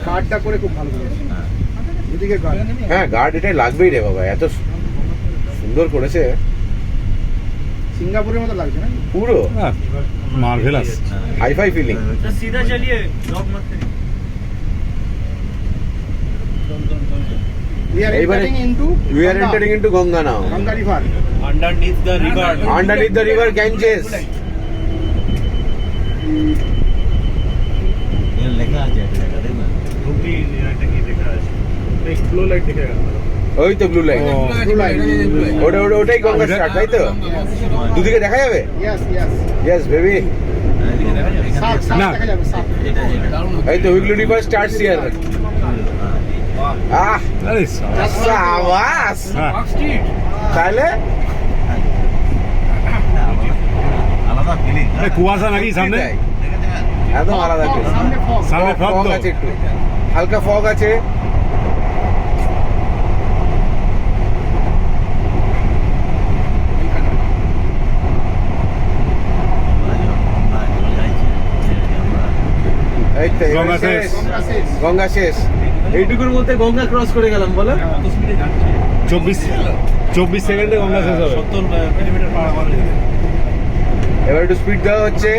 গার্ডটা করে খুব ভালো করেছে। এদিকে গার্ড, হ্যাঁ গার্ড এটাই লাগবেই রে বাবা, এত সুন্দর করেছে, সিঙ্গাপুরের মতো লাগছে না? পুরো মার্ভেলাস। Hi fi feeling. सीधा चलिए ब्लॉक मत करिए We are এইবারে entering into we are entering into Ganga now. Ganga river. underneath the river Underneath the river Ganges. ये लेखा আছে দেখো হুগলি একটা কি দেখা আছে এক ফ্লো লাইট দেখা গেল ওই তো ব্লু লাইন, Blue line. ওটাই গঙ্গা স্টার্ট, তাই তো? দুদিকে দেখা যাবে? Yes, yes. Yes baby. এদিকে দেখা যাবে সাপ, সাপ না। দেখা যাবে, সাপ। এটা এই তো হুগলি রিভার স্টার্টস হিয়ার। আহ আরে সাবাস, হ্যাঁ তাহলে আলাদা ফিলিং আরে কুয়াশা নাকি সামনে? তাই। একদম আলাদা Fog, feeling। সামনে fog। সামনে ফগ ফগ তো। আছে, একটু হালকা ফগ আছে। এই তো এবার গঙ্গা শেষ, শেষ। গঙ্গা শেষ। গঙ্গা শেষ। এইটুকুর মধ্যে গঙ্গা ক্রস করে গেলাম বলো। 24 সেকেন্ডে গঙ্গা শেষ হবে। 70 কিলোমিটার পার আওয়ার এবার একটু স্পিড দেওয়া হচ্ছে।